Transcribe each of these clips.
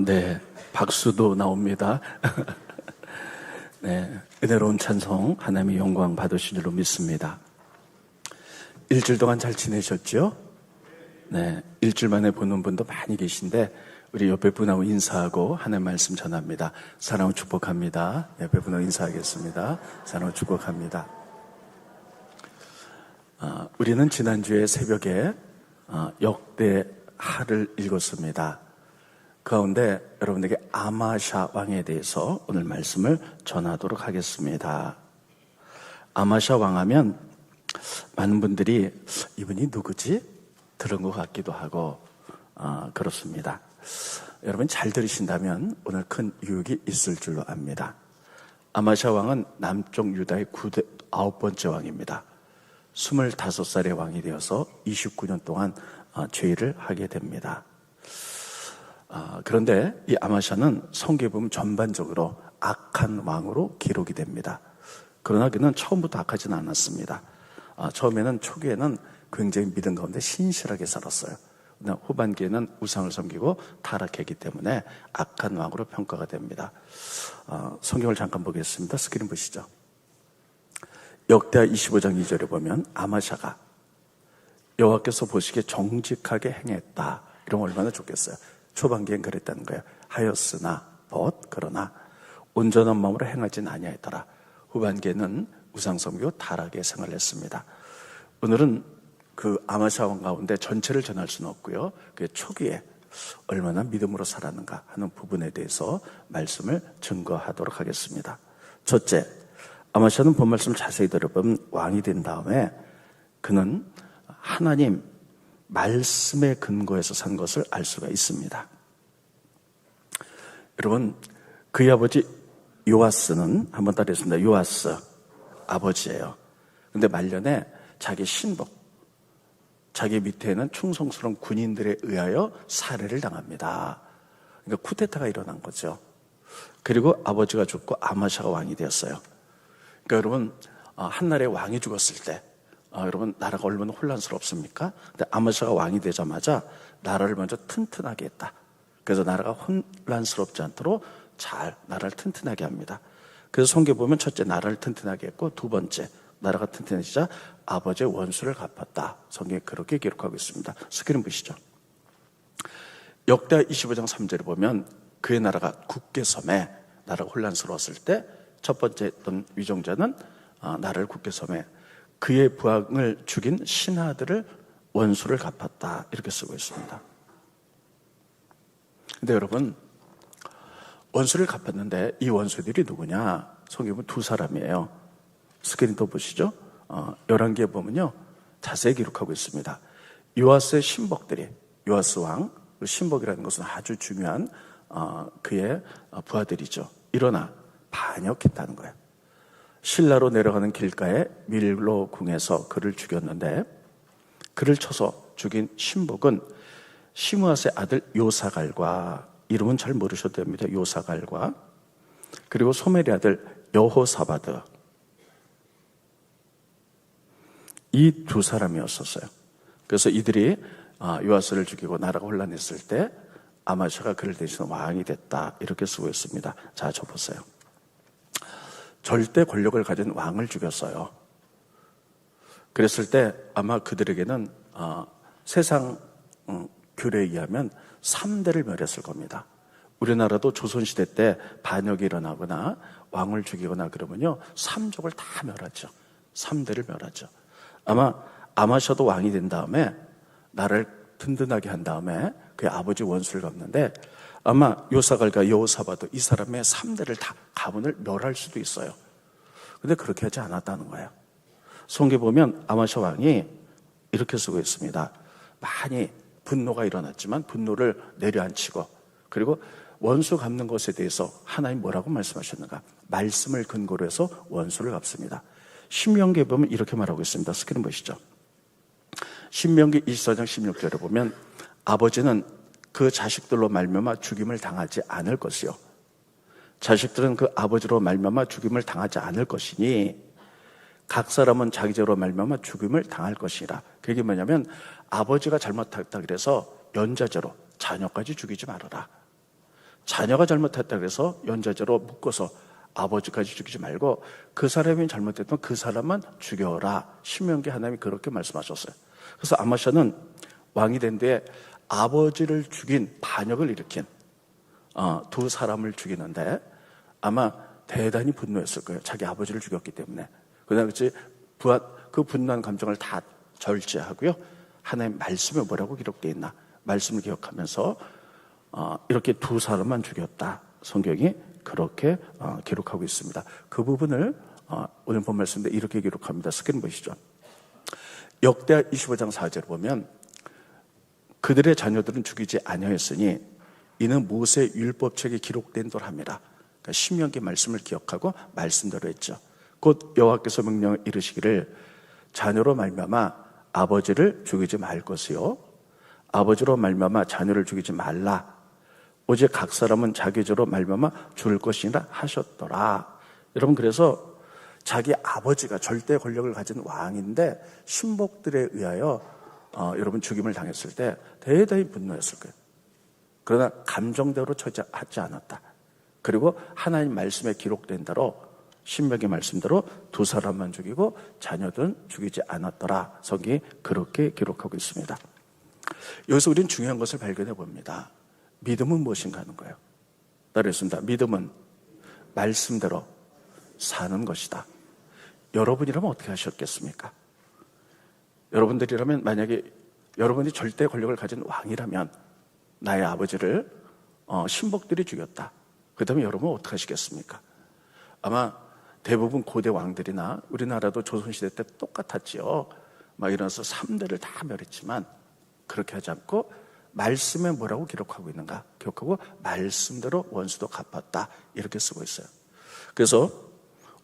네. 박수도 나옵니다. 네. 은혜로운 찬송, 하나님의 영광 받으신 줄로 믿습니다. 일주일 동안 잘 지내셨죠? 네. 일주일 만에 보는 분도 많이 계신데, 우리 옆에 분하고 인사하고 하나님 말씀 전합니다. 사랑을 축복합니다. 옆에 분하고 인사하겠습니다. 사랑을 축복합니다. 우리는 지난주에 새벽에 역대하를 읽었습니다. 그 가운데 여러분에게 아마샤 왕에 대해서 오늘 말씀을 전하도록 하겠습니다. 아마샤 왕 하면 많은 분들이 이분이 누구지? 들은 것 같기도 하고 그렇습니다. 여러분 잘 들으신다면 오늘 큰 유익이 있을 줄로 압니다. 아마샤 왕은 남쪽 유다의 9번째 왕입니다. 25살의 왕이 되어서 29년 동안 죄를 하게 됩니다. 그런데 이 아마샤는 성경에 보면 전반적으로 악한 왕으로 기록이 됩니다. 그러나 그는 처음부터 악하지는 않았습니다. 처음에는 초기에는 굉장히 믿음 가운데 신실하게 살았어요. 그러나 후반기에는 우상을 섬기고 타락했기 때문에 악한 왕으로 평가가 됩니다. 성경을 잠깐 보겠습니다. 스크린 보시죠. 역대하 25장 2절에 보면 아마샤가 여호와께서 보시기에 정직하게 행했다. 이러면 얼마나 좋겠어요. 초반기엔 그랬다는 거예요. 하였으나 그러나 온전한 마음으로 행하진 아니하였더라. 후반기에는 우상 섬기고 타락의 생활을 했습니다. 오늘은 그 아마샤 왕 가운데 전체를 전할 수는 없고요. 그 초기에 얼마나 믿음으로 살았는가 하는 부분에 대해서 말씀을 증거하도록 하겠습니다. 첫째, 아마샤는 본 말씀을 자세히 들어보면 왕이 된 다음에 그는 하나님 말씀의 근거에서 산 것을 알 수가 있습니다. 여러분, 그의 아버지 요아스는 한번 따라했습니다. 요아스 아버지예요. 근데 말년에 자기 신복, 자기 밑에는 충성스러운 군인들에 의하여 살해를 당합니다. 그러니까 쿠데타가 일어난 거죠. 그리고 아버지가 죽고 아마샤가 왕이 되었어요. 그러니까 여러분, 한나라의 왕이 죽었을 때 여러분 나라가 얼마나 혼란스럽습니까? 근데 아마샤가 왕이 되자마자 나라를 먼저 튼튼하게 했다. 그래서 나라가 혼란스럽지 않도록 잘 나라를 튼튼하게 합니다. 그래서 성경에 보면 첫째 나라를 튼튼하게 했고 두 번째 나라가 튼튼해지자 아버지의 원수를 갚았다. 성경에 그렇게 기록하고 있습니다. 스크린 보시죠. 역대하 25장 3절에 보면 그의 나라가 굳게 섬에 나라가 혼란스러웠을 때 첫 번째 했던 위정자는 나라를 굳게 섬에 그의 부하를 죽인 신하들을 원수를 갚았다. 이렇게 쓰고 있습니다. 근데 여러분, 원수를 갚았는데 이 원수들이 누구냐? 성경에 보면 두 사람이에요. 스크린 또 보시죠. 11개에 보면요, 자세히 기록하고 있습니다. 요아스의 신복들이, 요아스 왕, 신복이라는 것은 아주 중요한 그의 부하들이죠. 일어나 반역했다는 거예요. 신라로 내려가는 길가에 밀로 궁에서 그를 죽였는데 그를 쳐서 죽인 신복은 시므아스의 아들 요사갈과, 이름은 잘 모르셔도 됩니다. 요사갈과, 그리고 소멜의 아들 여호사바드, 이 두 사람이었었어요. 그래서 이들이 요아스를 죽이고 나라가 혼란했을 때 아마샤가 그를 대신 왕이 됐다. 이렇게 쓰고 있습니다. 자, 저 보세요. 절대 권력을 가진 왕을 죽였어요. 그랬을 때 아마 그들에게는 세상 규례에 의하면 3대를 멸했을 겁니다. 우리나라도 조선시대 때 반역이 일어나거나 왕을 죽이거나 그러면요 3족을 다 멸하죠. 3대를 멸하죠. 아마 아마샤도 왕이 된 다음에 나라를 든든하게 한 다음에 그의 아버지 원수를 갚는데 아마 요사갈과 여호사바도 이 사람의 3대를 다 가문을 멸할 수도 있어요. 근데 그렇게 하지 않았다는 거예요. 성경에 보면 아마샤 왕이 이렇게 쓰고 있습니다. 많이 분노가 일어났지만 분노를 내려앉히고, 그리고 원수 갚는 것에 대해서 하나님 뭐라고 말씀하셨는가? 말씀을 근거로 해서 원수를 갚습니다. 신명기에 보면 이렇게 말하고 있습니다. 스크린 보시죠. 신명기 24장 16절에 보면 아버지는 그 자식들로 말미암아 죽임을 당하지 않을 것이요, 자식들은 그 아버지로 말미암아 죽임을 당하지 않을 것이니 각 사람은 자기 죄로 말미암아 죽임을 당할 것이라. 그게 뭐냐면 아버지가 잘못했다 그래서 연좌제로 자녀까지 죽이지 말아라. 자녀가 잘못했다 그래서 연좌제로 묶어서 아버지까지 죽이지 말고 그 사람이 잘못했던 그 사람만 죽여라. 신명기 하나님이 그렇게 말씀하셨어요. 그래서 아마샤는 왕이 된 뒤에 아버지를 죽인 반역을 일으킨 두 사람을 죽이는데 아마 대단히 분노했을 거예요. 자기 아버지를 죽였기 때문에. 그러나 그 분노한 감정을 다 절제하고요. 하나님 말씀에 뭐라고 기록되어 있나? 말씀을 기억하면서 이렇게 두 사람만 죽였다. 성경이 그렇게 기록하고 있습니다. 그 부분을 오늘 본 말씀인데 이렇게 기록합니다. 스크린 보시죠. 역대하 25장 4절을 보면 그들의 자녀들은 죽이지 아니하였으니 이는 모세 율법책에 기록된 도랍니다. 그러니까 신명기 말씀을 기억하고 말씀대로 했죠. 곧 여호와께서 명령을 이르시기를 자녀로 말미암아 아버지를 죽이지 말 것이요 아버지로 말미암아 자녀를 죽이지 말라. 오직 각 사람은 자기 죄로 말미암아 죽을 것이라 하셨더라. 여러분, 그래서 자기 아버지가 절대 권력을 가진 왕인데 신복들에 의하여 여러분 죽임을 당했을 때 대단히 분노했을 거예요. 그러나 감정대로 처리하지 않았다. 그리고 하나님 말씀에 기록된 대로 신명기 말씀대로 두 사람만 죽이고 자녀들은 죽이지 않았더라. 성경이 그렇게 기록하고 있습니다. 여기서 우리는 중요한 것을 발견해 봅니다. 믿음은 무엇인가 하는 거예요. 따르겠습니다. 믿음은 말씀대로 사는 것이다. 여러분이라면 어떻게 하셨겠습니까? 여러분들이라면 만약에 여러분이 절대 권력을 가진 왕이라면 나의 아버지를 신복들이 죽였다. 그렇다면 여러분은 어떻게 하시겠습니까? 아마 대부분 고대 왕들이나 우리나라도 조선시대 때 똑같았지요. 막 일어나서 3대를 다 멸했지만 그렇게 하지 않고 말씀에 뭐라고 기록하고 있는가? 기록하고 말씀대로 원수도 갚았다. 이렇게 쓰고 있어요. 그래서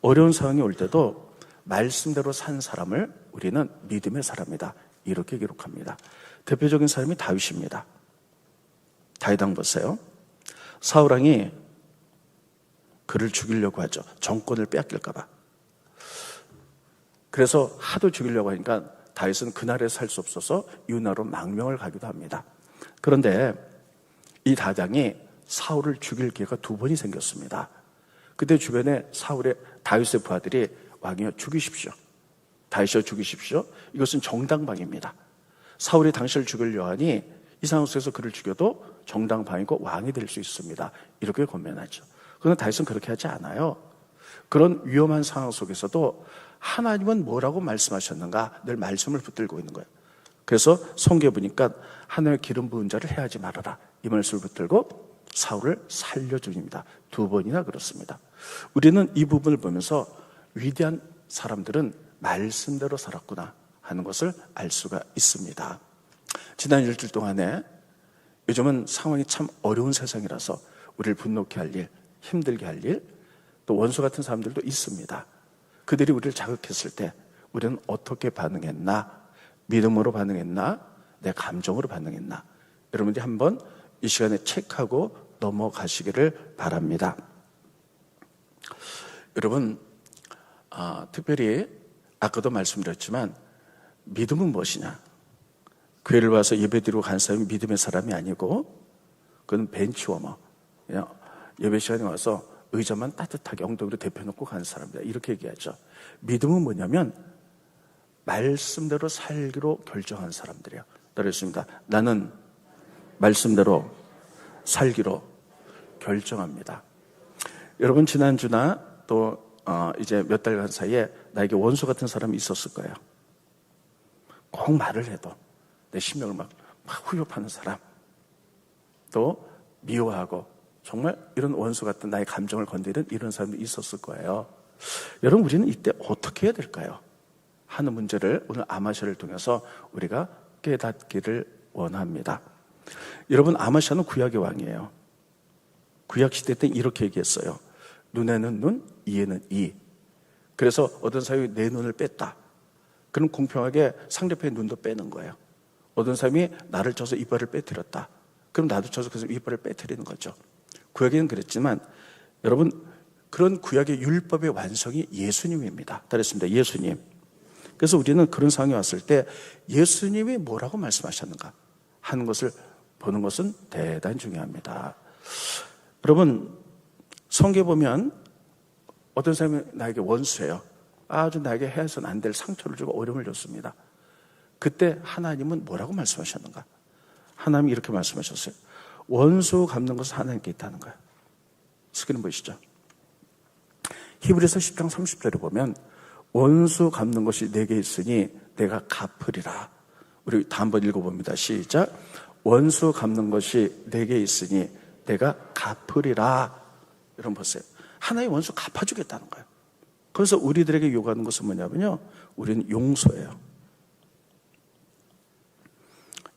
어려운 상황이 올 때도 말씀대로 산 사람을 우리는 믿음의 사람이다. 이렇게 기록합니다. 대표적인 사람이 다윗입니다. 다윗 왕 보세요. 사울 왕이 그를 죽이려고 하죠. 정권을 빼앗길까 봐. 그래서 하도 죽이려고 하니까 다윗은 그날에 살 수 없어서 유나로 망명을 가기도 합니다. 그런데 이 다장이 사울을 죽일 기회가 2번이 생겼습니다. 그때 주변에 다윗의 부하들이 왕이여 죽이십시오. 다윗이여 죽이십시오. 이것은 정당방위입니다. 사울이 당신을 죽이려 하니 이 상황 속에서 그를 죽여도 정당방위고 왕이 될 수 있습니다. 이렇게 권면하죠. 그러나 다윗은 그렇게 하지 않아요. 그런 위험한 상황 속에서도 하나님은 뭐라고 말씀하셨는가 늘 말씀을 붙들고 있는 거예요. 그래서 성경에 보니까 하나님의 기름 부은 자를 해하지 말아라. 이 말씀을 붙들고 사울을 살려줍니다. 2번이나 그렇습니다. 우리는 이 부분을 보면서 위대한 사람들은 말씀대로 살았구나 하는 것을 알 수가 있습니다. 지난 일주일 동안에 요즘은 상황이 참 어려운 세상이라서 우리를 분노케 할 일, 힘들게 할 일, 또 원수 같은 사람들도 있습니다. 그들이 우리를 자극했을 때 우리는 어떻게 반응했나? 믿음으로 반응했나? 내 감정으로 반응했나? 여러분들이 한번 이 시간에 체크하고 넘어가시기를 바랍니다. 여러분, 특별히 아까도 말씀드렸지만 믿음은 무엇이냐? 교회를 와서 예배드리고 간 사람이 믿음의 사람이 아니고 그건 벤치워머, 그냥 예배 시간에 와서 의자만 따뜻하게 엉덩이로 대펴놓고 가는 사람이다. 이렇게 얘기하죠. 믿음은 뭐냐면 말씀대로 살기로 결정한 사람들이에요. 따르겠습니다. 나는 말씀대로 살기로 결정합니다. 여러분, 지난주나 또 이제 몇 달간 사이에 나에게 원수 같은 사람이 있었을 거예요. 꼭 말을 해도 내 심령을 막 후벼파는 사람, 또 미워하고 정말 이런 원수 같은 나의 감정을 건드리는 이런 사람도 있었을 거예요. 여러분, 우리는 이때 어떻게 해야 될까요? 하는 문제를 오늘 아마샤를 통해서 우리가 깨닫기를 원합니다. 여러분, 아마샤는 구약의 왕이에요. 구약 시대 때 이렇게 얘기했어요. 눈에는 눈, 이에는 이. 그래서 어떤 사람이 내 눈을 뺐다. 그럼 공평하게 상대편의 눈도 빼는 거예요. 어떤 사람이 나를 쳐서 이빨을 빼뜨렸다. 그럼 나도 쳐서 그 사람 이빨을 빼뜨리는 거죠. 구약에는 그랬지만 여러분, 그런 구약의 율법의 완성이 예수님입니다. 따르겠습니다. 예수님. 그래서 우리는 그런 상황이 왔을 때 예수님이 뭐라고 말씀하셨는가 하는 것을 보는 것은 대단히 중요합니다. 여러분, 성경에 보면 어떤 사람이 나에게 원수예요. 아주 나에게 해서는 안 될 상처를 주고 어려움을 줬습니다. 그때 하나님은 뭐라고 말씀하셨는가? 하나님이 이렇게 말씀하셨어요. 원수 갚는 것은 하나님께 있다는 거예요. 스크린 보이시죠? 히브리서 10장 30절에 보면 원수 갚는 것이 내게 있으니 내가 갚으리라. 우리 다 한번 읽어봅니다. 시작. 원수 갚는 것이 내게 있으니 내가 갚으리라. 여러분 보세요. 하나님 원수 갚아주겠다는 거예요. 그래서 우리들에게 요구하는 것은 뭐냐면요, 우리는 용서예요.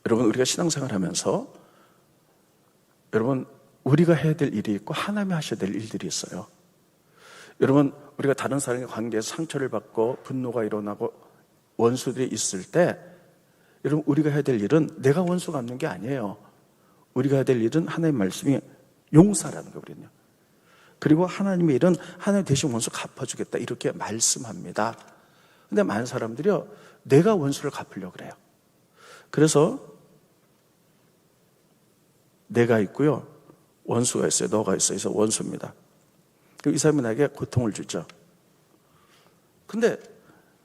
여러분, 우리가 신앙생활 하면서 여러분, 우리가 해야 될 일이 있고 하나님이 하셔야 될 일들이 있어요. 여러분, 우리가 다른 사람의 관계에서 상처를 받고 분노가 일어나고 원수들이 있을 때, 여러분, 우리가 해야 될 일은 내가 원수 갚는 게 아니에요. 우리가 해야 될 일은 하나님의 말씀이 용서라는 거거든요. 그리고 하나님의 일은 하나님 대신 원수 갚아주겠다, 이렇게 말씀합니다. 근데 많은 사람들이요, 내가 원수를 갚으려고 그래요. 그래서 내가 있고요, 원수가 있어요. 너가 있어요. 그래서 원수입니다. 이 사람이 나에게 고통을 주죠. 근데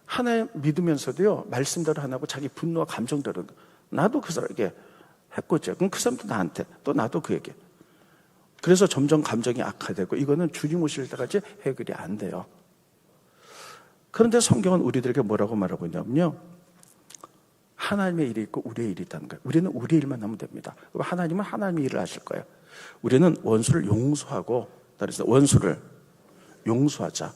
하나님 믿으면서도요, 말씀대로 안 하고 자기 분노와 감정대로, 나도 그 사람에게 해코지요. 그럼 그 사람도 나한테, 또 나도 그에게. 그래서 점점 감정이 악화되고, 이거는 주님 오실 때까지 해결이 안 돼요. 그런데 성경은 우리들에게 뭐라고 말하고 있냐면요, 하나님의 일이 있고 우리의 일이 있다는 거예요. 우리는 우리 일만 하면 됩니다. 하나님은 하나님의 일을 하실 거예요. 우리는 원수를 용서하고, 따라서 원수를 용서하자.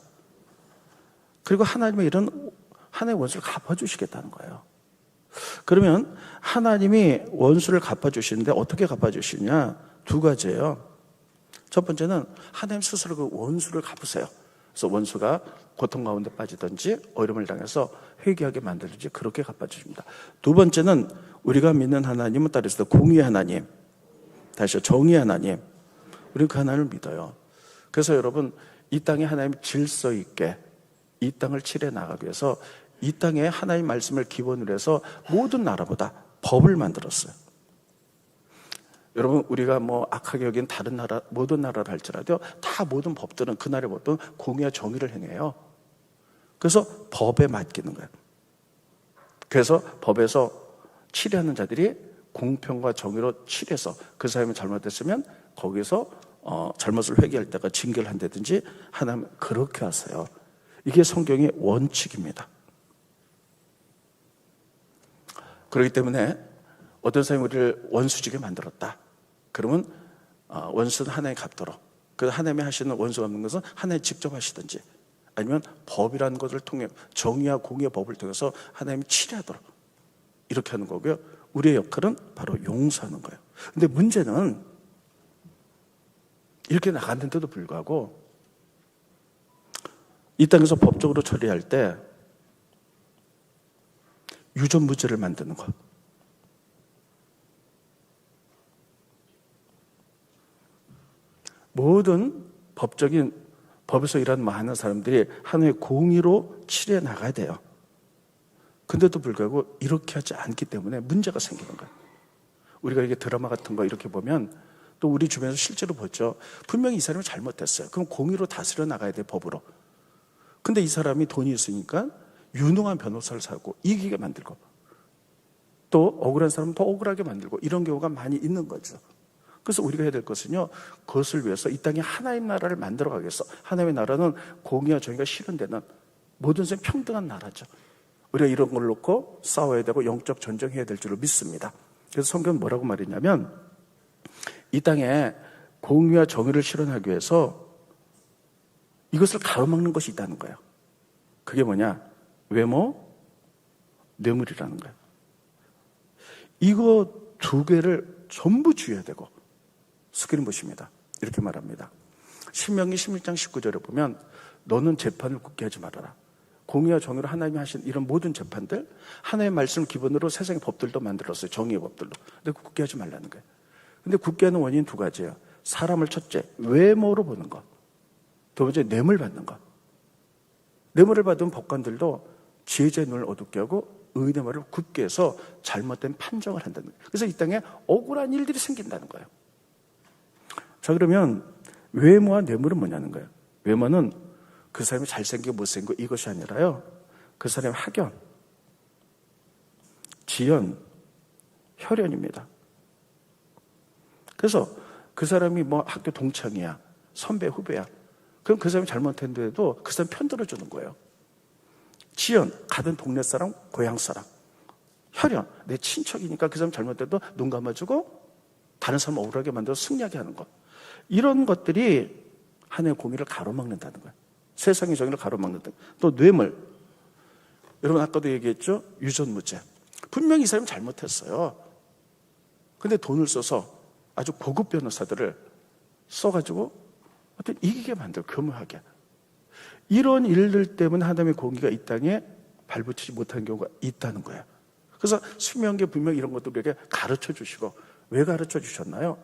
그리고 하나님의 일은 하나님의 원수를 갚아주시겠다는 거예요. 그러면 하나님이 원수를 갚아주시는데 어떻게 갚아주시냐? 두 가지예요. 첫 번째는 하나님 스스로 그 원수를 갚으세요. 그래서 원수가 고통 가운데 빠지든지 어려움을 당해서 회개하게 만들든지 그렇게 갚아주십니다. 두 번째는 우리가 믿는 하나님은 따라서 공의의 하나님, 다시 정의의 하나님, 우리는 그 하나님을 믿어요. 그래서 여러분, 이 땅에 하나님 질서 있게 이 땅을 칠해 나가기 위해서 이 땅에 하나님 말씀을 기본으로 해서 모든 나라보다 법을 만들었어요. 여러분, 우리가 뭐 악하게 여긴 다른 나라, 모든 나라를 할지라도 다 모든 법들은, 그 나라의 법은 공의와 정의를 행해요. 그래서 법에 맡기는 거예요. 그래서 법에서 치료하는 자들이 공평과 정의로 치료해서 그 사람이 잘못했으면 거기서 잘못을 회개할 때가 징계를 한다든지 하나님 그렇게 하세요. 이게 성경의 원칙입니다. 그렇기 때문에 어떤 사람이 우리를 원수지게 만들었다. 그러면 원수는 하나님 갚도록, 그 하나님이 하시는 원수 갚는 것은 하나님 직접 하시든지, 아니면 법이라는 것을 통해 정의와 공의의 법을 통해서 하나님이 치료하도록 이렇게 하는 거고요. 우리의 역할은 바로 용서하는 거예요. 근데 문제는 이렇게 나갔는데도 불구하고 이 땅에서 법적으로 처리할 때 유전무죄를 만드는 것. 모든 법적인 법에서 일하는 많은 사람들이 하나의 공의로 치료해 나가야 돼요. 근데도 불구하고 이렇게 하지 않기 때문에 문제가 생기는 거예요. 우리가 이게 드라마 같은 거 이렇게 보면, 또 우리 주변에서 실제로 보죠. 분명히 이 사람이 잘못했어요. 그럼 공의로 다스려 나가야 돼요, 법으로. 근데 이 사람이 돈이 있으니까 유능한 변호사를 사고 이기게 만들고, 또 억울한 사람은 더 억울하게 만들고, 이런 경우가 많이 있는 거죠. 그래서 우리가 해야 될 것은요, 그것을 위해서 이 땅에 하나님 나라를 만들어가기 위해서, 하나님의 나라는 공의와 정의가 실현되는 모든 사람이 평등한 나라죠. 우리가 이런 걸 놓고 싸워야 되고 영적 전쟁해야 될 줄을 믿습니다. 그래서 성경은 뭐라고 말했냐면, 이 땅에 공의와 정의를 실현하기 위해서 이것을 가로막는 것이 있다는 거예요. 그게 뭐냐? 외모, 뇌물이라는 거예요. 이거 두 개를 전부 주의해야 되고, 스크린 보십니다. 이렇게 말합니다. 신명기 16장 19절에 보면, 너는 재판을 굳게 하지 말아라. 공의와 정의로 하나님이 하신 이런 모든 재판들, 하나님의 말씀을 기본으로 세상의 법들도 만들었어요. 정의의 법들도. 근데 굳게 하지 말라는 거예요. 근데 굳게 하는 원인은 두 가지예요. 사람을 첫째, 외모로 보는 것. 두 번째, 뇌물 받는 것. 뇌물을 받은 법관들도 지혜자의 눈을 어둡게 하고 의인의 말을 굳게 해서 잘못된 판정을 한다는 거예요. 그래서 이 땅에 억울한 일들이 생긴다는 거예요. 자, 그러면 외모와 뇌물은 뭐냐는 거예요. 외모는 그 사람이 잘생기고 못생기고 이것이 아니라요, 그 사람의 학연, 지연, 혈연입니다. 그래서 그 사람이 뭐 학교 동창이야, 선배, 후배야. 그럼 그 사람이 잘못했는데도 그 사람 편 들어주는 거예요. 지연, 가던 동네 사람, 고향 사람. 혈연, 내 친척이니까 그 사람 잘못해도 눈 감아주고 다른 사람 억울하게 만들어서 승리하게 하는 것. 이런 것들이 하나의 공의를 가로막는다는 거예요. 세상의 정의를 가로막는다. 또 뇌물. 여러분 아까도 얘기했죠? 유전무죄. 분명히 이 사람이 잘못했어요. 근데 돈을 써서 아주 고급 변호사들을 써가지고 어떤 이기게 만들고 교묘하게. 이런 일들 때문에 하나님의 공의가 이 땅에 발붙이지 못하는 경우가 있다는 거예요. 그래서 수명계 분명히 이런 것도 우리에게 가르쳐 주시고, 왜 가르쳐 주셨나요?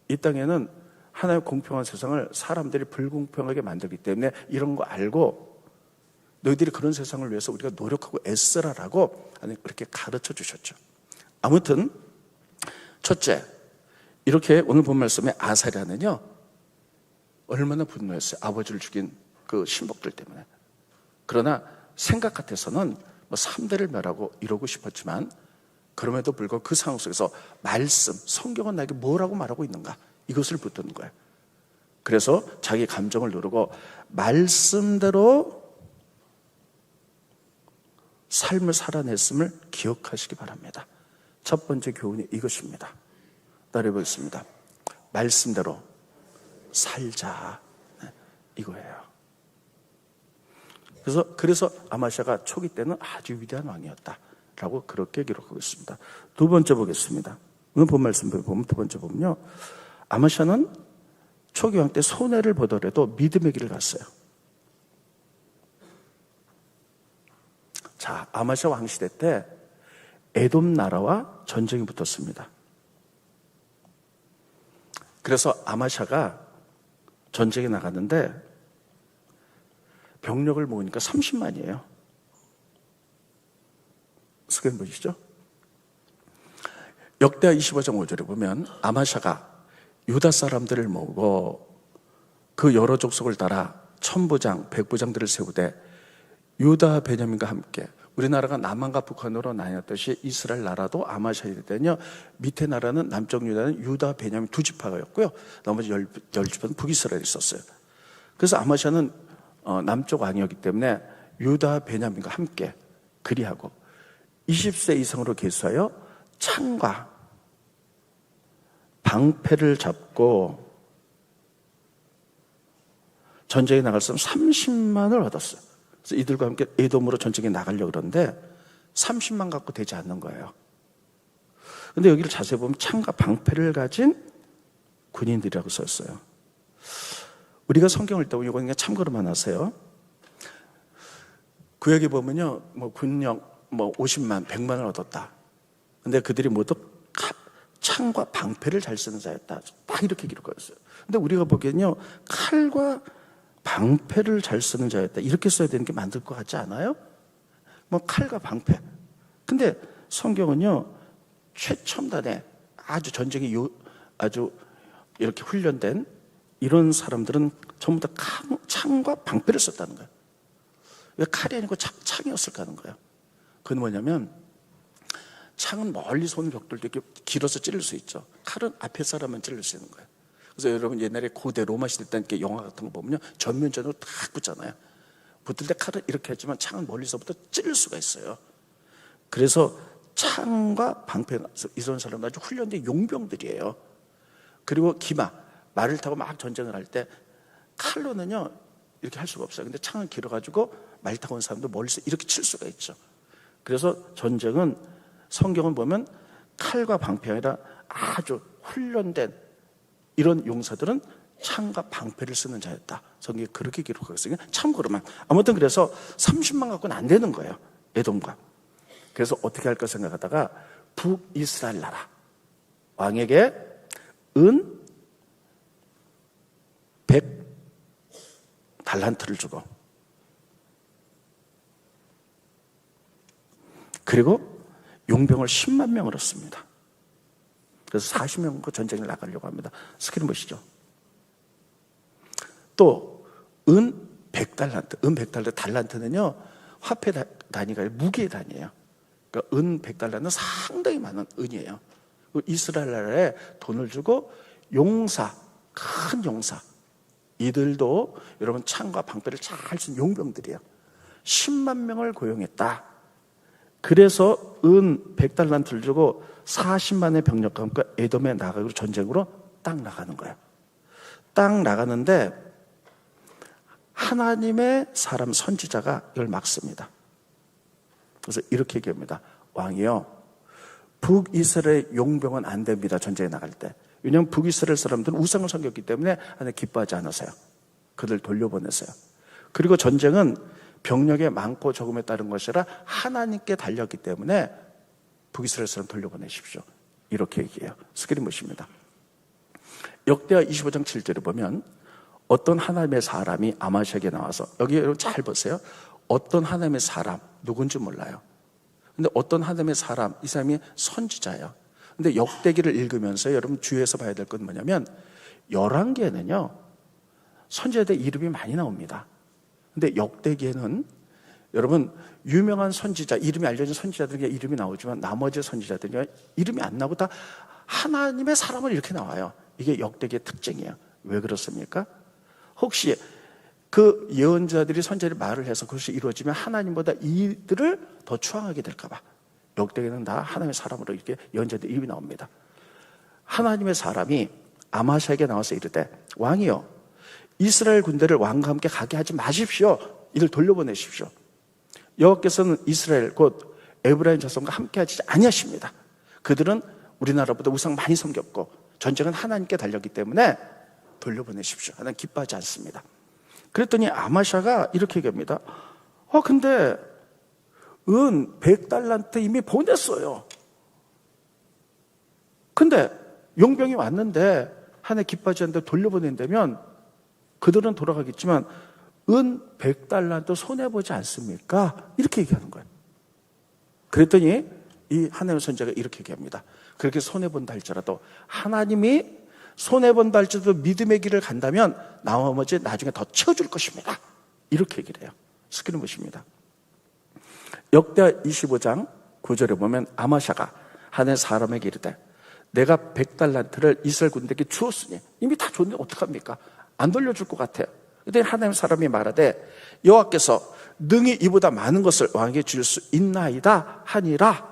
이 땅에는 하나의 공평한 세상을 사람들이 불공평하게 만들기 때문에 이런 거 알고 너희들이 그런 세상을 위해서 우리가 노력하고 애쓰라라고 하나님 그렇게 가르쳐 주셨죠. 아무튼 첫째, 이렇게 오늘 본 말씀에 아사랴는요, 얼마나 분노했어요. 아버지를 죽인 그 신복들 때문에. 그러나 생각 같아서는 뭐 3대를 멸하고 이러고 싶었지만, 그럼에도 불구하고 그 상황 속에서 말씀, 성경은 나에게 뭐라고 말하고 있는가, 이것을 붙드는 거예요. 그래서 자기 감정을 누르고 말씀대로 삶을 살아냈음을 기억하시기 바랍니다. 첫 번째 교훈이 이것입니다. 따라해보겠습니다. 말씀대로 살자. 네, 이거예요. 그래서 아마샤가 초기 때는 아주 위대한 왕이었다라고 그렇게 기록하고 있습니다. 두 번째 보겠습니다. 오늘 본 말씀 보면 두 번째 보면요, 아마샤는 초기 왕 때 손해를 보더라도 믿음의 길을 갔어요. 자, 아마샤 왕 시대 때 에돔 나라와 전쟁이 붙었습니다. 그래서 아마샤가 전쟁에 나갔는데 병력을 모으니까 30만이에요. 스크린 보시죠. 역대하 25장 5절에 보면 아마샤가 유다 사람들을 모으고 그 여러 족속을 따라 천부장, 백부장들을 세우되 유다, 베냐민과 함께, 우리나라가 남한과 북한으로 나뉘었듯이 이스라엘 나라도 아마샤일 때는요, 밑에 나라는 남쪽 유다는 유다, 베냐민 두 지파였고요, 나머지 열 지파는 북이스라엘이 있었어요. 그래서 아마샤는 남쪽 왕이었기 때문에 유다, 베냐민과 함께 그리하고 20세 이상으로 계수하여 창과 방패를 잡고 전쟁에 나갈 사람 30만을 얻었어요. 그래서 이들과 함께 에돔으로 전쟁에 나가려고 그러는데 30만 갖고 되지 않는 거예요. 그런데 여기를 자세히 보면 창과 방패를 가진 군인들이라고 썼어요. 우리가 성경을 읽다 보면 이거 그냥 참고로만 하세요. 구약에 보면요, 뭐 군력 50만, 100만을 얻었다. 근데 그들이 모두 창과 방패를 잘 쓰는 자였다. 딱 이렇게 기록하고 있어요. 근데 우리가 보기엔요, 칼과 방패를 잘 쓰는 자였다, 이렇게 써야 되는 게 맞을 것 같지 않아요? 뭐 칼과 방패. 근데 성경은요, 최첨단의 아주 전쟁에 아주 이렇게 훈련된 이런 사람들은 전부 다 창과 방패를 썼다는 거예요. 왜 칼이 아니고 창이었을까 하는 거예요. 그건 뭐냐면, 창은 멀리서 오는 벽돌도 이렇게 길어서 찌를 수 있죠. 칼은 앞에 사람만 찌를 수 있는 거예요. 그래서 여러분 옛날에 고대 로마 시대 때 이렇게 영화 같은 거 보면요, 전면전으로 딱 붙잖아요. 붙을 때 칼은 이렇게 했지만 창은 멀리서부터 찌를 수가 있어요. 그래서 창과 방패, 이런 사람은 아주 훈련된 용병들이에요. 그리고 기마, 말을 타고 막 전쟁을 할 때 칼로는요 이렇게 할 수가 없어요. 근데 창은 길어가지고 말 타고 온 사람도 멀리서 이렇게 칠 수가 있죠. 그래서 전쟁은, 성경을 보면 칼과 방패가 아니라 아주 훈련된 이런 용사들은 창과 방패를 쓰는 자였다. 성경이 그렇게 기록하고 있어요. 참고로만. 아무튼 그래서 30만 갖고는 안 되는 거예요, 에돔과. 그래서 어떻게 할까 생각하다가 북이스라엘 나라 왕에게 은 100달란트를 주고, 그리고 용병을 10만 명을 얻습니다. 그래서 40명 그 전쟁을 나가려고 합니다. 스크린 보시죠. 또 은 100달란트, 은 100달란트, 달란트는요 화폐 단위가 아니라 무게의 단위예요. 그러니까 은 100달란트는 상당히 많은 은이에요. 이스라엘 나라에 돈을 주고 용사, 큰 용사, 이들도 여러분 창과 방패를 잘 쓴 용병들이에요. 10만 명을 고용했다. 그래서 은 100달란트를 주고 40만의 병력과 함께 에돔에 나가기로 전쟁으로 딱 나가는 거예요. 딱 나가는데 하나님의 사람 선지자가 이걸 막습니다. 그래서 이렇게 얘기합니다. 왕이요, 북이스라엘 용병은 안 됩니다. 전쟁에 나갈 때. 왜냐하면 북이스라엘 사람들은 우상을 섬겼기 때문에 하나님 기뻐하지 않으세요. 그들 돌려보내세요. 그리고 전쟁은 병력의 많고 적음에 따른 것이 아니라 하나님께 달렸기 때문에 북이스라엘 사람 돌려보내십시오. 이렇게 얘기해요. 스크린 보십니다. 역대하 25장 7절에 보면 어떤 하나님의 사람이 아마시아에게 나와서, 여기 여러분 잘 보세요. 어떤 하나님의 사람, 누군지 몰라요. 근데 어떤 하나님의 사람, 이 사람이 선지자예요. 근데 역대기를 읽으면서 여러분 주의해서 봐야 될 건 뭐냐면 11개는요 선지자들 이름이 많이 나옵니다. 근데 역대기에는 여러분 유명한 선지자, 이름이 알려진 선지자들의 이름이 나오지만 나머지 선지자들이 이름이 안 나오고 다 하나님의 사람을 이렇게 나와요. 이게 역대기의 특징이에요. 왜 그렇습니까? 혹시 그 예언자들이 선지자들이 말을 해서 그것이 이루어지면 하나님보다 이들을 더 추앙하게 될까 봐 역대기는 다 하나님의 사람으로 이렇게 예언자들 이름이 나옵니다. 하나님의 사람이 아마시아에게 나와서 이르되 왕이여, 이스라엘 군대를 왕과 함께 가게 하지 마십시오. 이들 돌려보내십시오. 여호와께서는 이스라엘 곧 에브라임 자손과 함께 하지 아니하십니다. 그들은 우리나라보다 우상 많이 섬겼고 전쟁은 하나님께 달렸기 때문에 돌려보내십시오. 하나님 기뻐하지 않습니다. 그랬더니 아마샤가 이렇게 얘기합니다. 근데 은 100달란트 이미 보냈어요. 근데 용병이 왔는데 하나님 기뻐하지 않는데 돌려보낸다면 그들은 돌아가겠지만 은 100달란트 손해보지 않습니까? 이렇게 얘기하는 거예요. 그랬더니 이 하나님의 선지자가 이렇게 얘기합니다. 그렇게 손해본다 할지라도 하나님이 손해본다 할지라도 믿음의 길을 간다면 나머지 나중에 더 채워줄 것입니다. 이렇게 얘기를 해요. 스크린 보십니다. 역대하 25장 9절에 보면 아마샤가 하나님의 사람에게 이르되 내가 100달란트를 이스라엘 군대에게 주었으니 이미 다 줬는데 어떡합니까? 안 돌려줄 것 같아요. 그때 하나님의 사람이 말하되 여호와께서 능히 이보다 많은 것을 왕에게 줄 수 있나이다 하니라.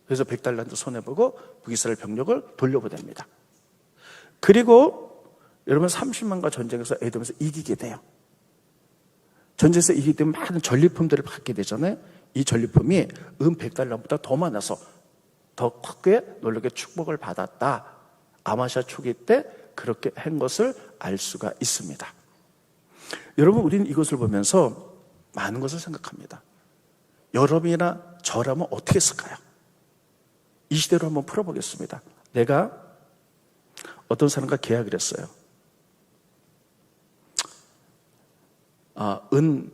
그래서 100달란트 손해보고 북이스라엘 병력을 돌려보냅니다. 그리고 여러분 30만과 전쟁에서 에돔에서 이기게 돼요. 전쟁에서 이기기 때문에 많은 전리품들을 받게 되잖아요. 이 전리품이 100달란트보다 더 많아서 더 크게 놀랍게 축복을 받았다. 아마시아 초기 때 그렇게 한 것을 알 수가 있습니다. 여러분, 우리는 이것을 보면서 많은 것을 생각합니다. 여러분이나 저라면 어떻게 했을까요? 이 시대로 한번 풀어보겠습니다. 내가 어떤 사람과 계약을 했어요. 은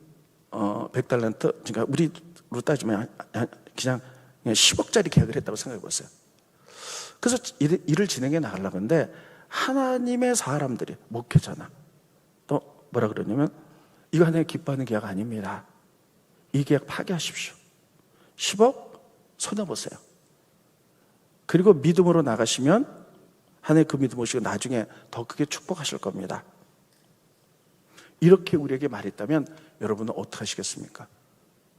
100달란트, 그러니까 우리로 따지면 그냥 10억짜리 계약을 했다고 생각해 보세요. 그래서 일을 진행해 나가려고 하는데 하나님의 사람들이, 목회자나 또 뭐라 그러냐면 이거 하나님 기뻐하는 계약 아닙니다. 이 계약 파기하십시오. 10억 손해보세요. 그리고 믿음으로 나가시면 하나님 그 믿음 오시고 나중에 더 크게 축복하실 겁니다. 이렇게 우리에게 말했다면 여러분은 어떻게 하시겠습니까?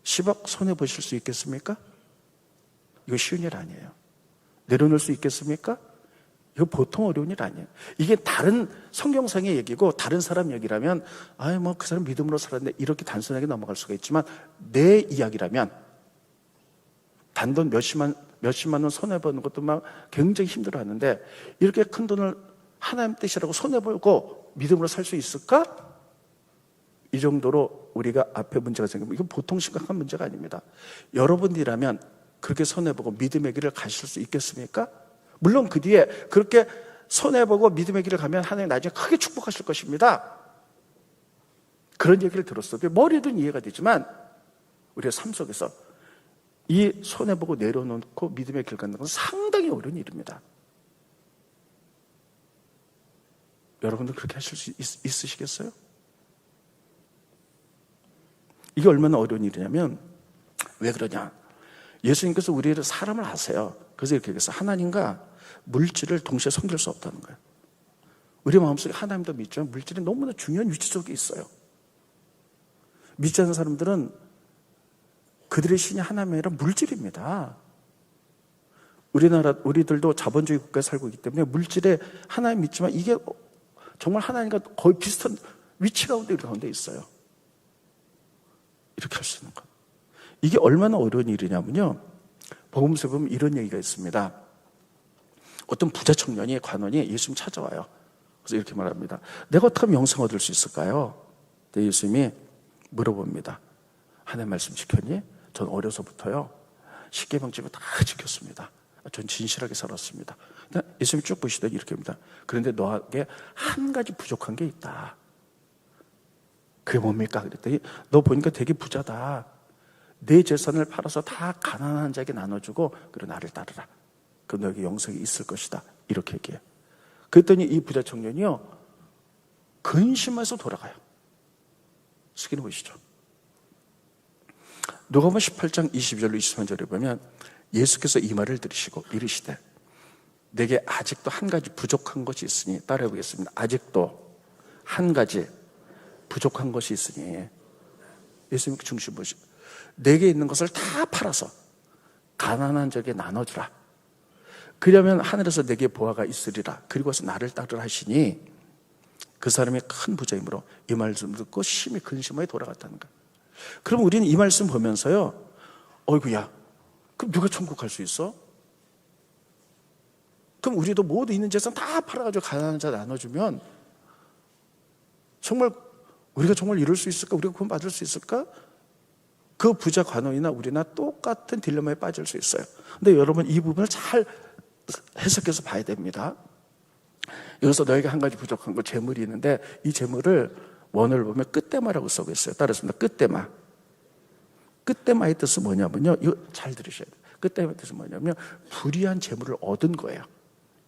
10억 손해보실 수 있겠습니까? 이거 쉬운 일 아니에요. 내려놓을 수 있겠습니까? 이거 보통 어려운 일 아니에요. 이게 다른 성경상의 얘기고 다른 사람 얘기라면 그 사람 믿음으로 살았는데 이렇게 단순하게 넘어갈 수가 있지만 내 이야기라면 단돈 몇십만 원 손해보는 것도 막 굉장히 힘들어하는데 이렇게 큰 돈을 하나님 뜻이라고 손해보고 믿음으로 살 수 있을까? 이 정도로 우리가 앞에 문제가 생기면 이건 보통 심각한 문제가 아닙니다. 여러분들이라면 그렇게 손해보고 믿음의 길을 가실 수 있겠습니까? 물론 그 뒤에 그렇게 손해보고 믿음의 길을 가면 하나님 나중에 크게 축복하실 것입니다. 그런 얘기를 들었어도 머리로는 이해가 되지만 우리의 삶 속에서 이 손해보고 내려놓고 믿음의 길 가는 건 상당히 어려운 일입니다. 여러분들 그렇게 하실 수 있으시겠어요? 이게 얼마나 어려운 일이냐면, 왜 그러냐? 예수님께서 우리를 사람을 아세요. 그래서 이렇게 얘기했어요. 하나님과 물질을 동시에 섬길 수 없다는 거예요. 우리 마음속에 하나님도 믿지만 물질이 너무나 중요한 위치 속에 있어요. 믿지 않는 사람들은 그들의 신이 하나님이 아니라 물질입니다. 우리들도 자본주의 국가에 살고 있기 때문에 물질에 하나님 믿지만 이게 정말 하나님과 거의 비슷한 위치 가운데 우리 가운데 있어요. 이렇게 할 수 있는 것. 이게 얼마나 어려운 일이냐면요. 복음서에 보면 이런 얘기가 있습니다. 어떤 부자 청년이 관원이 예수님 찾아와요. 그래서 이렇게 말합니다. 내가 어떻게 하면 영생 얻을 수 있을까요? 근데 예수님이 물어봅니다. 하나님 말씀 지켰니? 전 어려서부터요. 십계명집을 다 지켰습니다. 전 진실하게 살았습니다. 예수님이 쭉 보시더니 이렇게 합니다. 그런데 너에게 한 가지 부족한 게 있다. 그게 뭡니까? 그랬더니 너 보니까 되게 부자다. 내 재산을 팔아서 다 가난한 자에게 나눠주고 그리고 나를 따르라. 그럼 너에게 영생이 있을 것이다. 이렇게 얘기해요. 그랬더니 이 부자 청년이요. 근심해서 돌아가요. 스크린 보시죠. 누가복음 18장 22절로 23절에 보면 예수께서 이 말을 들으시고 이르시되 내게 아직도 한 가지 부족한 것이 있으니 따라해 보겠습니다. 아직도 한 가지 부족한 것이 있으니 예수님 중심 보시고 내게 있는 것을 다 팔아서 가난한 자에게 나눠주라. 그러면 하늘에서 내게 보화가 있으리라. 그리고서 나를 따르라 하시니 그 사람이 큰 부자이므로 이 말씀 듣고 심히 근심하여 돌아갔다는 거예요. 그럼 우리는 이 말씀 보면서요. 어이구야. 그럼 누가 천국 갈 수 있어? 그럼 우리도 모두 있는 재산 다 팔아가지고 가난한 자 나눠주면 정말 우리가 정말 이룰 수 있을까? 우리가 구원 받을 수 있을까? 그 부자 관원이나 우리나 똑같은 딜레마에 빠질 수 있어요. 근데 여러분 이 부분을 잘 해석해서 봐야 됩니다. 여기서 너에게 한 가지 부족한 거 재물이 있는데 이 재물을 원어를 보면 끝대마라고 쓰고 있어요. 따라서 끝대마. 끝대마의 뜻은 뭐냐면요. 이거 잘 들으셔야 돼요. 끝대마의 뜻은 뭐냐면 불의한 재물을 얻은 거예요.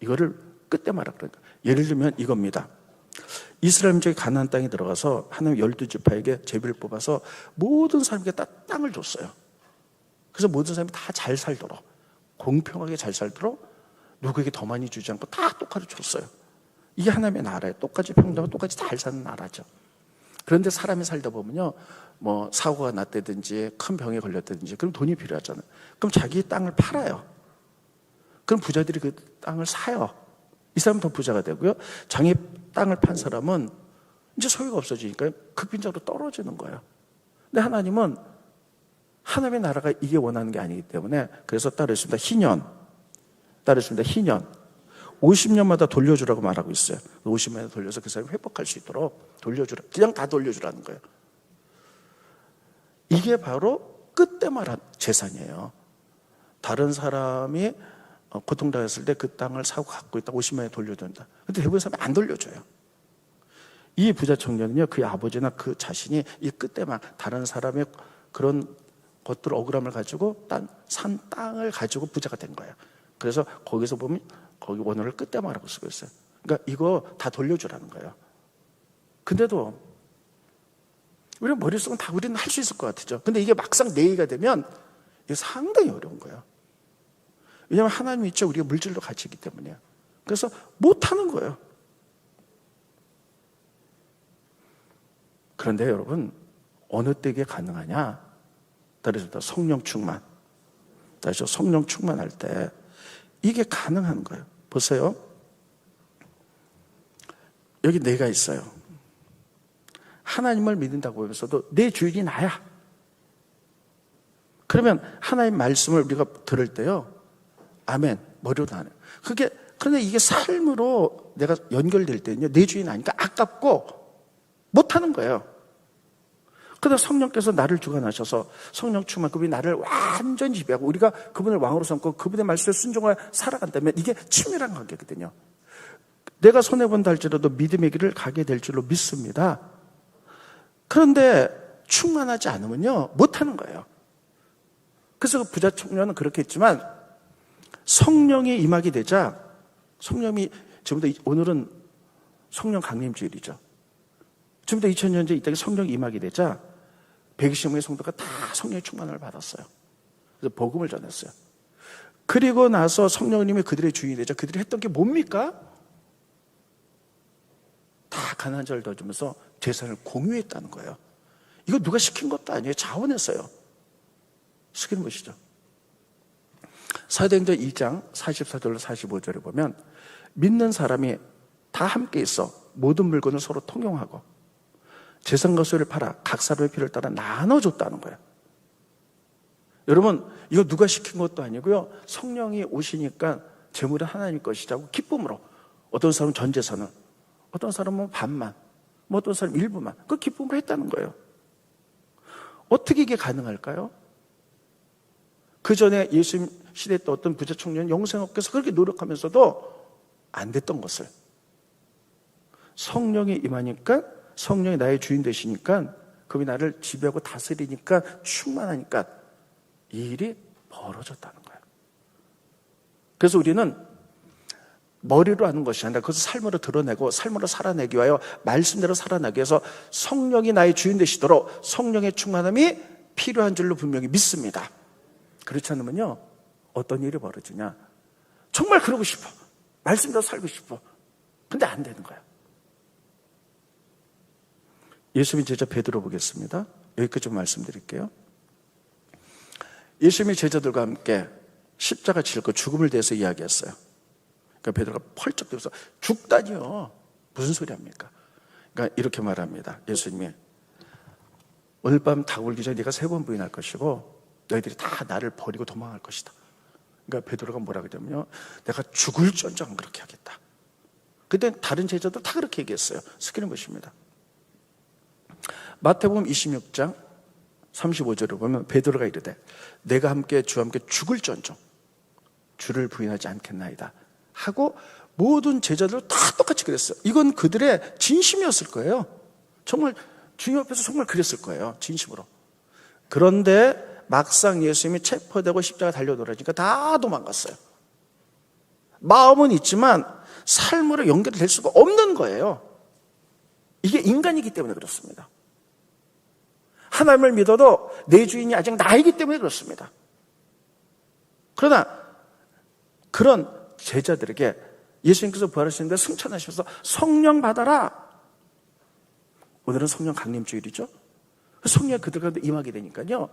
이거를 끝대마라고 그러니까. 예를 들면 이겁니다. 이스라엘 민족이 가나안 땅에 들어가서 하나님 12지파에게 제비를 뽑아서 모든 사람에게 다 땅을 줬어요. 그래서 모든 사람이 다 잘 살도록 공평하게 잘 살도록 누구에게 더 많이 주지 않고 다 똑같이 줬어요. 이게 하나님의 나라예요. 똑같이 평등하고 똑같이 잘 사는 나라죠. 그런데 사람이 살다 보면요, 뭐 사고가 났다든지 큰 병에 걸렸다든지 그럼 돈이 필요하잖아요. 그럼 자기 땅을 팔아요. 그럼 부자들이 그 땅을 사요. 이 사람은 더 부자가 되고요. 자기 땅을 판 사람은 이제 소유가 없어지니까 극빈적으로 떨어지는 거예요. 근데 하나님은 하나님의 나라가 이게 원하는 게 아니기 때문에 그래서 따르겠습니다. 희년 50년마다 돌려주라고 말하고 있어요. 50년마다 돌려서 그 사람이 회복할 수 있도록 돌려주라. 그냥 다 돌려주라는 거예요. 이게 바로 끝대마란 재산이에요. 다른 사람이 고통당했을 때 그 땅을 사고 갖고 있다 50년에 돌려준다. 근데 대부분 사람이 안 돌려줘요. 이 부자 청년은요, 그의 아버지나 그 자신이 이 끝대마 다른 사람의 그런 것들 억울함을 가지고 산 땅을 가지고 부자가 된 거예요. 그래서 거기서 보면 거기 원어를 끝대마라고 쓰고 있어요. 그러니까 이거 다 돌려주라는 거예요. 근데도 우리 머릿속은 다 우리는 할 수 있을 것 같죠. 근데 이게 막상 내 얘기가 되면 이게 상당히 어려운 거예요. 왜냐하면 하나님이 있죠. 우리가 물질로 같이 있기 때문에요. 그래서 못하는 거예요. 그런데 여러분 어느 때 이게 가능하냐? 따라서 성령 충만. 따라서 성령 충만할 때 이게 가능한 거예요. 보세요. 여기 내가 있어요. 하나님을 믿는다고 하면서도 내 주인이 나야. 그러면 하나님 말씀을 우리가 들을 때요. 아멘. 머리로도 안 해요. 그런데 이게 삶으로 내가 연결될 때는요. 내 주인 아니까 아깝고 못하는 거예요. 그런데 성령께서 나를 주관하셔서 성령 충만, 그분이 나를 완전히 지배하고 우리가 그분을 왕으로 삼고 그분의 말씀에 순종하여 살아간다면 이게 친밀한 관계거든요. 내가 손해본다 할지라도 믿음의 길을 가게 될 줄로 믿습니다. 그런데 충만하지 않으면요 못하는 거예요. 그래서 그 부자 청년은 그렇게 했지만 성령이 임하게 되자 성령이 지금부터 오늘은 성령 강림주일이죠. 지금부터 2000년째 이 땅에 성령 임하게 되자 120명의 성도가 다 성령의 충만을 받았어요. 그래서 복음을 전했어요. 그리고 나서 성령님이 그들의 주인이 되자 그들이 했던 게 뭡니까? 다 가난한 자를 도와주면서 재산을 공유했다는 거예요. 이거 누가 시킨 것도 아니에요. 자원했어요. 시키는 것이죠. 사도행전 2장 44절로 45절에 보면 믿는 사람이 다 함께 있어 모든 물건을 서로 통용하고 재산과 소유를 팔아 각 사람의 필요를 따라 나눠줬다는 거예요. 여러분, 이거 누가 시킨 것도 아니고요. 성령이 오시니까 재물은 하나님 것이자고 기쁨으로, 어떤 사람은 전 재산을, 어떤 사람은 반만, 뭐 어떤 사람은 일부만, 그 기쁨으로 했다는 거예요. 어떻게 이게 가능할까요? 그 전에 예수님 시대 때 어떤 부자 청년 영생업계에서 그렇게 노력하면서도 안 됐던 것을 성령이 임하니까, 성령이 나의 주인 되시니까, 그분이 나를 지배하고 다스리니까, 충만하니까 이 일이 벌어졌다는 거예요. 그래서 우리는 머리로 하는 것이 아니라 그것을 삶으로 드러내고 삶으로 살아내기 위하여 말씀대로 살아나기 위해서 성령이 나의 주인 되시도록 성령의 충만함이 필요한 줄로 분명히 믿습니다. 그렇지 않으면요, 어떤 일이 벌어지냐, 정말 그러고 싶어, 말씀대로 살고 싶어, 근데 안 되는 거예요. 예수님의 제자 베드로 보겠습니다. 여기까지 좀 말씀드릴게요. 예수님의 제자들과 함께 십자가 질고 죽음을 대해서 이야기했어요. 그러니까 베드로가 펄쩍 들어서 죽다니요, 무슨 소리 합니까? 그러니까 이렇게 말합니다. 예수님이 오늘 밤 닭 울기 전에 네가 3번 부인할 것이고 너희들이 다 나를 버리고 도망할 것이다. 그러니까 베드로가 뭐라 그러냐면요, 내가 죽을지언정 그렇게 하겠다. 그때 다른 제자들 다 그렇게 얘기했어요. 스키는 것입니다. 마태복음 26장 35절을 보면 베드로가 이르되 내가 함께 주와 함께 죽을지언정 주를 부인하지 않겠나이다 하고 모든 제자들 다 똑같이 그랬어요. 이건 그들의 진심이었을 거예요. 정말 주님 앞에서 정말 그랬을 거예요, 진심으로. 그런데 막상 예수님이 체포되고 십자가 달려 돌아지니까 다 도망갔어요. 마음은 있지만 삶으로 연결될 수가 없는 거예요. 이게 인간이기 때문에 그렇습니다. 하나님을 믿어도 내 주인이 아직 나이기 때문에 그렇습니다. 그러나 그런 제자들에게 예수님께서 부활하시는데 승천하셔서 성령 받아라. 오늘은 성령 강림주일이죠. 성령이 그들 가운데 임하게 되니까요,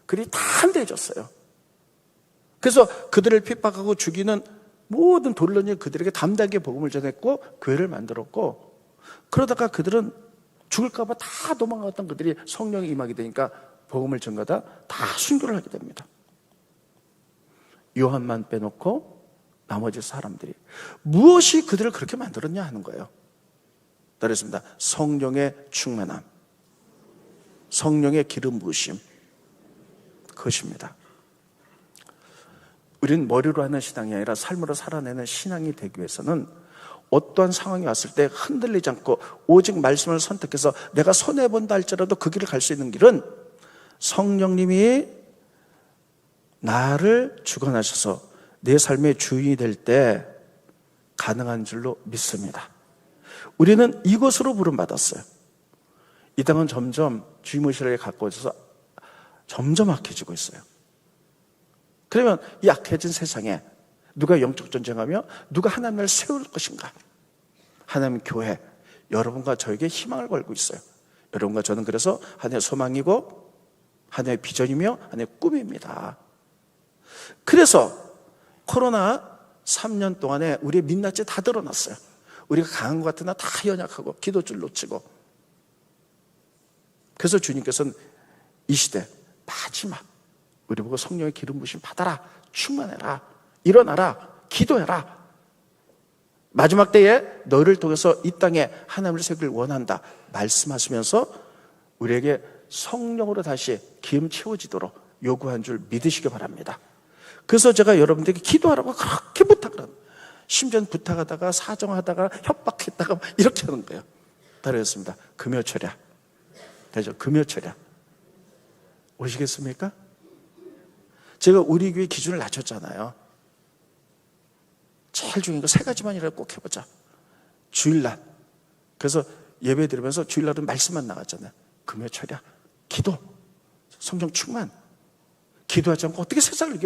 그들이 다 한대해졌어요. 그래서 그들을 핍박하고 죽이는 모든 돌론이 그들에게 담대하게 복음을 전했고 교회를 만들었고, 그러다가 그들은 죽을까 봐 다 도망갔던 그들이 성령이 임하게 되니까 복음을 전가다 다 순교를 하게 됩니다. 요한만 빼놓고 나머지 사람들이 무엇이 그들을 그렇게 만들었냐 하는 거예요. 따르겠습니다. 성령의 충만함, 성령의 기름 부으심, 그것입니다. 우리는 머리로 하는 신앙이 아니라 삶으로 살아내는 신앙이 되기 위해서는 어떠한 상황이 왔을 때 흔들리지 않고 오직 말씀을 선택해서 내가 손해본다 할지라도 그 길을 갈 수 있는 길은 성령님이 나를 주관하셔서 내 삶의 주인이 될 때 가능한 줄로 믿습니다. 우리는 이것으로 부름받았어요. 이 땅은 점점 주임의식에 가까워져서 점점 악해지고 있어요. 그러면 이 악해진 세상에 누가 영적 전쟁하며 누가 하나님을 세울 것인가? 하나님 교회, 여러분과 저에게 희망을 걸고 있어요. 여러분과 저는 그래서 하나님의 소망이고 하나님의 비전이며 하나님의 꿈입니다. 그래서 코로나 3년 동안에 우리의 민낯이 다 드러났어요. 우리가 강한 것 같으나 다 연약하고 기도줄 놓치고. 그래서 주님께서는 이 시대 마지막 우리 보고 성령의 기름 부으심 받아라, 충만해라, 일어나라, 기도해라. 마지막 때에 너를 통해서 이 땅에 하나님을 세우길 원한다 말씀하시면서 우리에게 성령으로 다시 기름 채워지도록 요구한 줄 믿으시기 바랍니다. 그래서 제가 여러분들에게 기도하라고 그렇게 부탁을 합니다. 심지어는 부탁하다가 사정하다가 협박했다가 이렇게 하는 거예요. 따르겠습니다. 금요철야 되죠? 금요철야 오시겠습니까? 제가 우리 교회 기준을 낮췄잖아요. 제일 중요한 거 3가지만이라도 꼭 해보자. 주일날. 그래서 예배 드리면서 주일날은 말씀만 나갔잖아요. 금요 철야, 기도, 성령 충만. 기도하지 않고 어떻게 세상을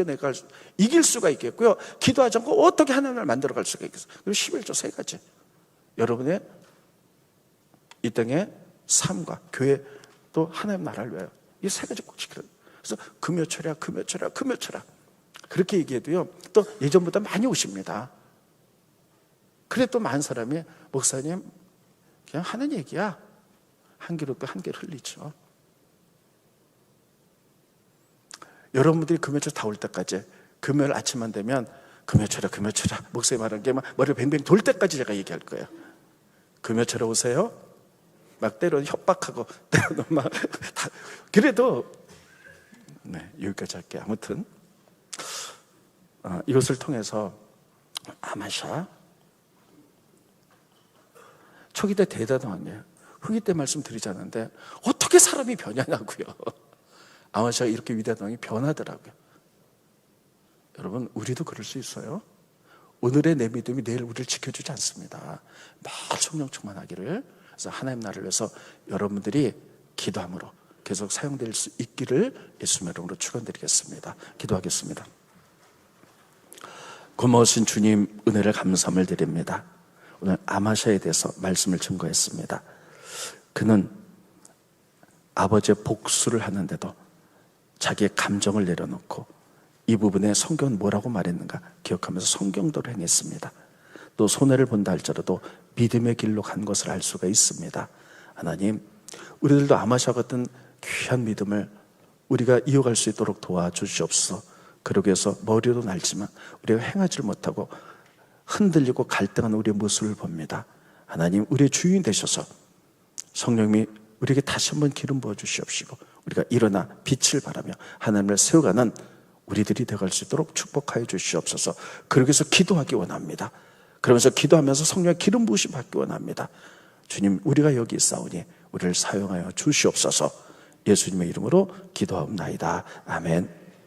이길 수가 있겠고요. 기도하지 않고 어떻게 하나님을 만들어갈 수가 있겠어요. 그리고 11조 3가지. 여러분의 이 땅의 삶과 교회 또 하나님 나라를 위하여 이 3가지 꼭 지키라. 그래서 금요 철야, 금요 철야, 금요 철야. 그렇게 얘기해도요. 또 예전보다 많이 오십니다. 그래 또 많은 사람이 목사님 그냥 하는 얘기야. 한 귀로 또 한 귀를 흘리죠. 여러분들이 금요철 다 올 때까지, 금요일 아침만 되면 금요철야, 금요철야, 목사님 말하는 게 막 머리가 뱅뱅 돌 때까지 제가 얘기할 거예요. 금요철에 오세요. 막 때로는 협박하고 때로는 막 다. 그래도 네, 여기까지 할게요. 아무튼 이것을 통해서 아마샤 초기 때 대단한 게 후기 때 말씀드리지 않았는데 어떻게 사람이 변하냐고요. 아마샤가 이렇게 위대한 왕이 변하더라고요. 여러분, 우리도 그럴 수 있어요. 오늘의 내 믿음이 내일 우리를 지켜주지 않습니다. 매일 성령 충만하기를. 그래서 하나님 나라를 위해서 여러분들이 기도함으로 계속 사용될 수 있기를 예수님의 이름으로 축원드리겠습니다. 기도하겠습니다. 고마우신 주님, 은혜를 감사함을 드립니다. 오늘 아마샤에 대해서 말씀을 증거했습니다. 그는 아버지의 복수를 하는데도 자기의 감정을 내려놓고 이 부분에 성경은 뭐라고 말했는가 기억하면서 성경도를 행했습니다. 또 손해를 본다 할지라도 믿음의 길로 간 것을 알 수가 있습니다. 하나님, 우리들도 아마샤 같은 귀한 믿음을 우리가 이어갈 수 있도록 도와주시옵소서. 그러기 위해서 머리도 날지만 우리가 행하지 못하고 흔들리고 갈등하는 우리의 모습을 봅니다. 하나님, 우리의 주인 되셔서 성령님이 우리에게 다시 한번 기름 부어주시옵시고 우리가 일어나 빛을 발하며 하나님을 세워가는 우리들이 되어갈 수 있도록 축복하여 주시옵소서. 그러기 위해서 기도하기 원합니다. 그러면서 기도하면서 성령의 기름 부으심 받기 원합니다. 주님, 우리가 여기 있사오니 우리를 사용하여 주시옵소서. 예수님의 이름으로 기도하옵나이다. 아멘.